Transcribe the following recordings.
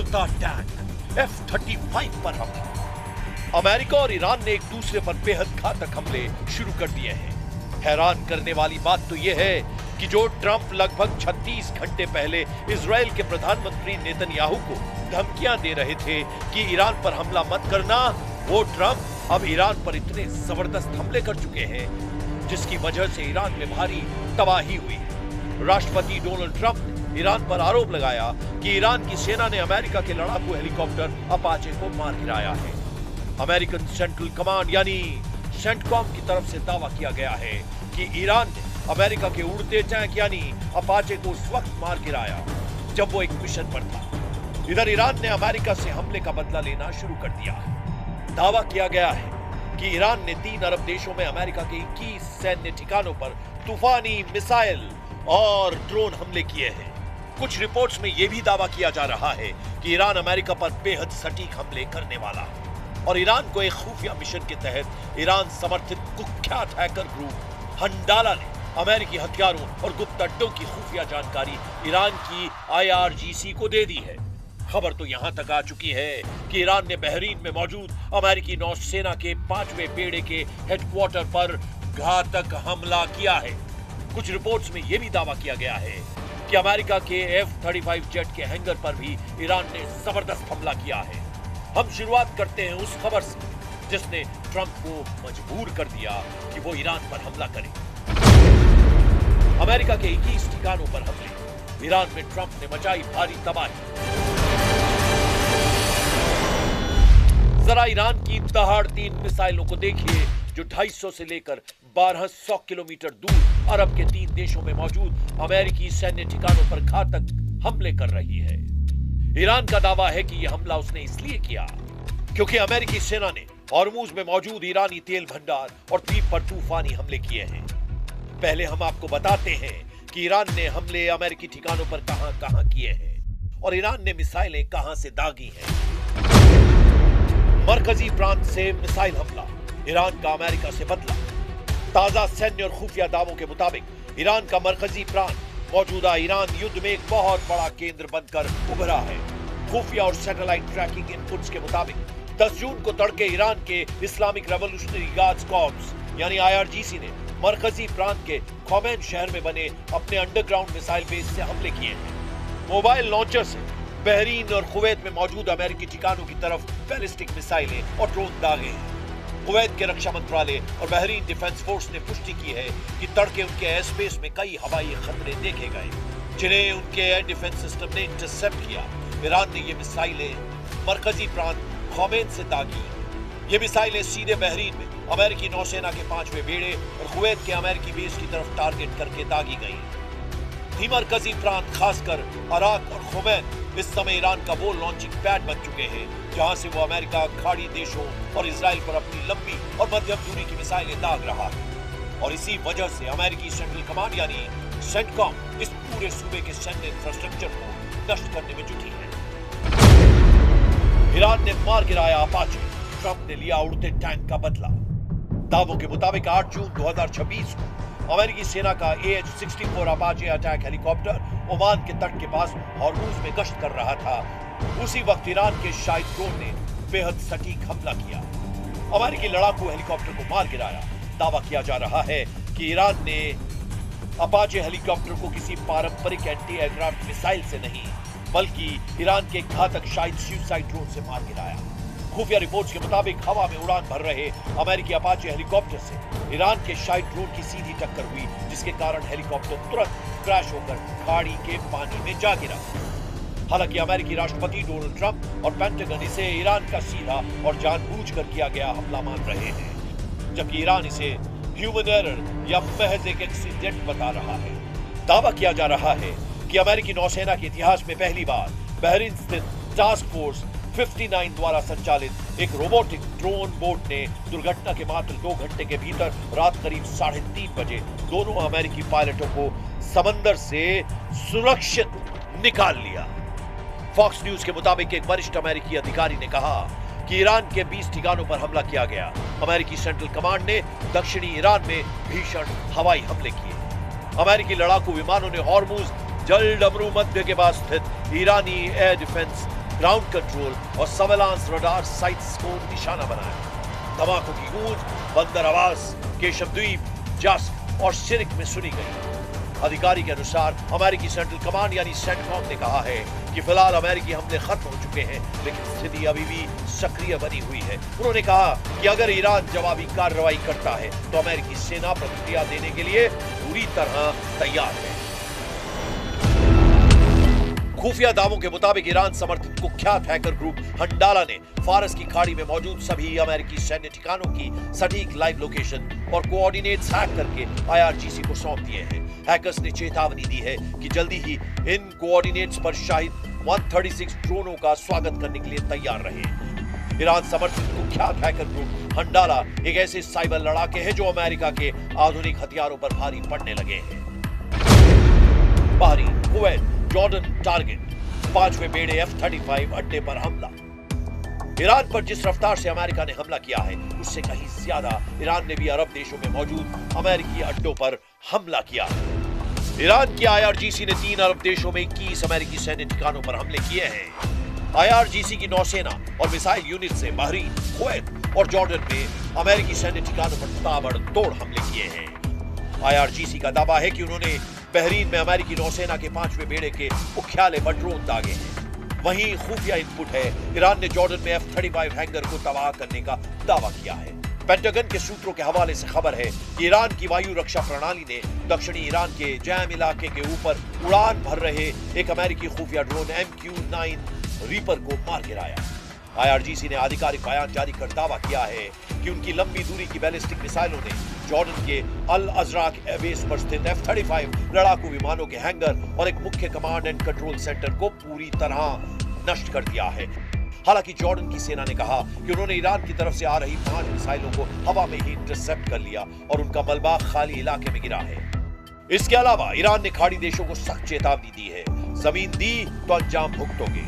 उड़ता tank F-35 पर हमला। अमेरिका और ईरान ने एक दूसरे पर बेहद घातक हमले शुरू कर दिए हैं। हैरान करने वाली बात तो यह है कि जो ट्रंप लगभग 36 घंटे पहले इजराइल के प्रधानमंत्री नेतन्याहू को धमकियां दे रहे थे कि ईरान पर हमला मत करना, वो ट्रंप अब ईरान पर इतने जबरदस्त हमले कर चुके हैं जिसकी वजह से ईरान में भारी तबाही हुई है। राष्ट्रपति डोनाल्ड ट्रंप ने ईरान पर आरोप लगाया कि ईरान की सेना ने अमेरिका के लड़ाकू हेलीकॉप्टर अपाचे को मार गिराया है। अमेरिकन सेंट्रल कमांड यानी सेंटकॉम की तरफ से दावा किया गया है कि ईरान ने अमेरिका के उड़ते टैंक यानी अपाचे को उस वक्त मार गिराया जब वो एक मिशन पर था। इधर ईरान ने अमेरिका से हमले का बदला लेना शुरू कर दिया। दावा किया गया है कि ईरान ने 3 अरब देशों में अमेरिका के 21 सैन्य ठिकानों पर तूफानी मिसाइल और ड्रोन हमले किए हैं। कुछ रिपोर्ट्स में यह भी दावा किया जा रहा है कि ईरान अमेरिका पर बेहद सटीक हमले करने वाला है और ईरान को एक खुफिया मिशन के तहत ईरान समर्थित कुख्यात हैकर ग्रुप हंडाला ने अमेरिकी हथियारों और गुप्त अड्डों की खुफिया जानकारी ईरान की IRGC को दे दी है। खबर तो यहां तक आ चुकी है कि ईरान ने बहरीन में मौजूद अमेरिकी नौसेना के 5वें बेड़े के हेडक्वार्टर पर घातक हमला किया है। कुछ रिपोर्ट्स में यह भी दावा किया गया है कि अमेरिका के F-35 जेट के हैंगर पर भी ईरान ने जबरदस्त हमला किया है। हम शुरुआत करते हैं उस खबर से जिसने ट्रंप को मजबूर कर दिया कि वो ईरान पर हमला करे। अमेरिका के 21 ठिकानों पर हमले, ईरान में ट्रंप ने मचाई भारी तबाही। जरा ईरान की दहाड़ती मिसाइलों को देखिए जो 250 से लेकर 1200 किलोमीटर दूर अरब के 3 देशों में मौजूद अमेरिकी सैन्य ठिकानों पर घातक हमले कर रही है। ईरान का दावा है कि यह हमला उसने इसलिए किया क्योंकि अमेरिकी सेना ने हॉर्मुज में मौजूद ईरानी तेल भंडार और द्वीप पर तूफानी हमले किए हैं। पहले हम आपको बताते हैं कि ईरान ने हमले अमेरिकी ठिकानों पर कहां-कहां किए हैं और ईरान ने मिसाइलें कहां से दागी हैं। मरकजी प्रांत से मिसाइल हमला, ईरान का अमेरिका से बदला। ताजा सैन्य और खुफिया दावों के मुताबिक ईरान का मरकजी प्रांत मौजूदा ईरान युद्ध में एक बहुत बड़ा केंद्र बनकर उभरा है। खुफिया और सैटेलाइट ट्रैकिंग इनपुट्स के मुताबिक 10 जून को तड़के ईरान के इस्लामिक रेवोल्यूशनरी गार्ड्स कॉर्प्स यानी IRGC ने मरकजी प्रांत के खोमेन शहर में बने अपने अंडरग्राउंड मिसाइल बेस से हमले किए हैं। मोबाइल लॉन्चर से बहरीन और कुवैत में मौजूद अमेरिकी ठिकानों की तरफ बैलिस्टिक मिसाइलें और ड्रोन दागे हैं। कुवैत के रक्षा मंत्रालय और बहरीन डिफेंस फोर्स ने पुष्टि की है कि तड़के उनके एयर स्पेस में कई हवाई खतरे देखे गए जिन्हें उनके एयर डिफेंस सिस्टम ने इंटरसेप्ट किया। ईरान ने ये मिसाइलें मरकजी प्रांत खोमेन से दागी। ये मिसाइलें सीधे बहरीन में अमेरिकी नौसेना के 5वें बेड़े और कुवैत के अमेरिकी बेस की तरफ टारगेट करके दागी गई। मरकजी प्रांत खासकर अराक और खोमेन इस समय ईरान का वो लॉन्चिंग पैड बन चुके हैं जहां से वो अमेरिका खाड़ी देशों और इजराइल पर अपनी लंबी और मध्यम दूरी की मिसाइलें दाग रहा है और इसी वजह से अमेरिकी सेंट्रल कमांड यानी सेंटकॉम इस पूरे सूबे के सैन्य इंफ्रास्ट्रक्चर को नष्ट करने में जुटी है। ईरान ने मार गिराया अपाचे, ट्रंप ने लिया उड़ते टैंक का बदला। दावों के मुताबिक 8 जून 2026 को अमेरिकी सेना का AH-64 Apache attack helicopter Oman के तट के पास हॉर्मुज में गश्त कर रहा था। उसी वक्त ईरान के शाहिद ड्रोन ने बेहद सटीक हमला किया, अमेरिकी लड़ाकू हेलीकॉप्टर को मार गिराया। दावा किया जा रहा है कि ईरान ने अपाचे हेलीकॉप्टर को किसी पारंपरिक एंटी एयरक्राफ्ट मिसाइल से नहीं बल्कि ईरान के घातक शाहिद सुसाइड ड्रोन से मार गिराया। खुफिया रिपोर्ट्स के मुताबिक हवा में उड़ान भर रहे अमेरिकी अपाचे हेलीकॉप्टर से ईरान के शाहिद ड्रोन की सीधी टक्कर हुई जिसके कारण हेलीकॉप्टर तुरंत क्रैश होकर खाड़ी के पानी में जा गिरा। हालांकि अमेरिकी राष्ट्रपति डोनाल्ड ट्रंप और पेंटागन इसे ईरान का सीधा और जानबूझकर किया गया हमला मान रहे हैं, जबकि ईरान इसे ह्यूमन एरर या महज एक एक्सीडेंट बता रहा है। दावा किया जा रहा है कि अमेरिकी नौसेना के इतिहास में पहली बार बहरीन स्थित टास्क फोर्स 59 द्वारा संचालित एक रोबोटिक ड्रोन बोट ने दुर्घटना के मात्र 2 घंटे के भीतर रात करीब 3:30 बजे दोनों अमेरिकी पायलटों को समंदर से सुरक्षित निकाल लिया। फॉक्स न्यूज के मुताबिक एक वरिष्ठ अमेरिकी अधिकारी ने कहा कि ईरान के 20 ठिकानों पर हमला किया गया। अमेरिकी सेंट्रल कमांड ने दक्षिणी ईरान में भीषण हवाई हमले किए। अमेरिकी लड़ाकू विमानों ने हॉर्मुज जल डमरू मध्य के पास स्थित ईरानी एयर डिफेंस ग्राउंड कंट्रोल और सर्वेलांस रडार साइट्स को निशाना बनाया। धमाकों की गूंज बंदर आवास, केशव द्वीप, जस्क और शिरक में सुनी गई। अधिकारी के अनुसार अमेरिकी सेंट्रल कमांड यानी सेंटकॉम ने कहा है कि फिलहाल अमेरिकी हमले खत्म हो चुके हैं, लेकिन स्थिति अभी भी सक्रिय बनी हुई है। उन्होंने कहा कि अगर ईरान जवाबी कार्रवाई करता है तो अमेरिकी सेना प्रतिक्रिया देने के लिए पूरी तरह तैयार है। खुफिया दावों के मुताबिक ईरान समर्थित कुख्यात हैकर ग्रुप हंडाला ने फारस की खाड़ी में मौजूद सभी अमेरिकी सैन्य ठिकानों की सटीक लाइव लोकेशन और कोऑर्डिनेट्स हैक करके IRGC को सौंप दिए हैं। हैकर्स ने चेतावनी दी है कि जल्दी ही इन कोऑर्डिनेट्स पर शाहिद 136 ड्रोनों का स्वागत करने के लिए तैयार रहे। ईरान समर्थित कुख्यात हैकर ग्रुप हंडाला एक ऐसे साइबर लड़ाके हैं जो अमेरिका के आधुनिक हथियारों पर भारी पड़ने लगे हैं। बहरीन, कुवैत, जॉर्डन टारगेट, 5वें बेड़े F-35 अड्डे पर हमला। ईरान पर जिस रफ्तार से अमेरिका ने हमला किया है उससे कहीं ज्यादा ईरान ने भी अरब देशों में मौजूद अमेरिकी अड्डों पर हमला किया है। ईरान की IRGC ने 3 अरब देशों में 21 अमेरिकी सैन्य ठिकानों पर हमले किए हैं। IRGC की नौसेना और मिसाइल यूनिट से बहरीन, कुवैत और जॉर्डन में अमेरिकी सैन्य ठिकानों पर ताबड़तोड़ हमले किए हैं। IRGC का दावा है कि उन्होंने बहरीन में अमेरिकी नौसेना के 5वें बेड़े के मुख्यालय पर ड्रोन दागे हैं। वहीं खुफिया इनपुट है, ईरान ने जॉर्डन में F-35 हैंगर को तबाह करने का दावा किया है। पेंटागन के सूत्रों के हवाले से खबर है कि ईरान की वायु रक्षा प्रणाली ने दक्षिणी ईरान के जैम इलाके के ऊपर उड़ान भर रहे एक अमेरिकी खुफिया ड्रोन MQ-9 रीपर को मार गिराया। IRGC ने आधिकारिक बयान जारी कर दावा किया है कि उनकी लंबी दूरी की बैलिस्टिक मिसाइलों ने जॉर्डन के अल अजराक एयरबेस पर स्थित F-35 लड़ाकू विमानों के हैंगर और एक मुख्य कमांड एंड कंट्रोल सेंटर को पूरी तरह नष्ट कर दिया है। हालांकि जॉर्डन की सेना ने कहा कि उन्होंने ईरान की तरफ से आ रही 5 मिसाइलों को हवा में ही इंटरसेप्ट कर लिया और उनका मलबा खाली इलाके में गिरा है। इसके अलावा ईरान ने खाड़ी देशों को सख्त चेतावनी दी है, जमीन दी तो अंजाम भुगतोगे।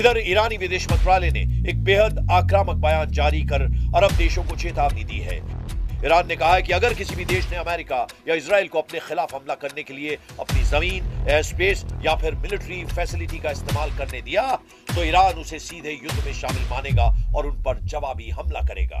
इधर ईरानी विदेश मंत्रालय ने एक बेहद आक्रामक बयान जारी कर अरब देशों को चेतावनी दी है। ईरान ने कहा है कि अगर किसी भी देश ने अमेरिका या इजराइल को अपने खिलाफ हमला करने के लिए अपनी जमीन, एयर स्पेस या फिर मिलिट्री फैसिलिटी का इस्तेमाल करने दिया तो ईरान उसे सीधे युद्ध में शामिल मानेगा और उन पर जवाबी हमला करेगा।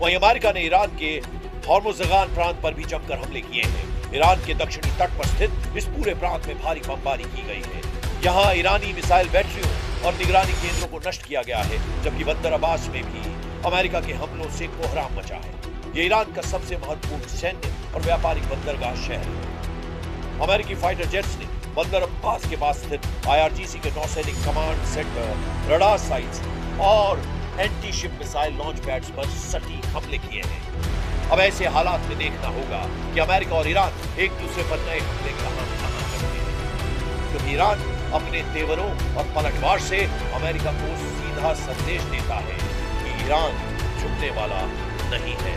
वहीं अमेरिका ने ईरान के हॉर्मुज़गान प्रांत पर भी जमकर हमले किए हैं। ईरान के दक्षिणी तट पर स्थित इस पूरे प्रांत में भारी बमबारी की गई है। यहाँ ईरानी मिसाइल बैटरियों और निगरानी केंद्रों को नष्ट किया गया है, जबकि बंदर अब्बास में भी अमेरिका के हमलों से कोहराम मचा है। ये ईरान का सबसे महत्वपूर्ण सैन्य और व्यापारिक बंदरगाह शहर है। अमेरिकी फाइटर जेट्स ने बंदर अब्बास के पास स्थित IRGC के नौसैनिक कमांड सेंटर, रडार साइट्स और anti ship missile launch pads पर सटीक हमले किए हैं। अब ऐसे हालात में देखना होगा कि अमेरिका और ईरान एक दूसरे पर नए हमले कहां करते हैं, क्योंकि ईरान अपने तेवरों और पलटवार से अमेरिका को सीधा संदेश देता है कि ईरान झुकने वाला नहीं है।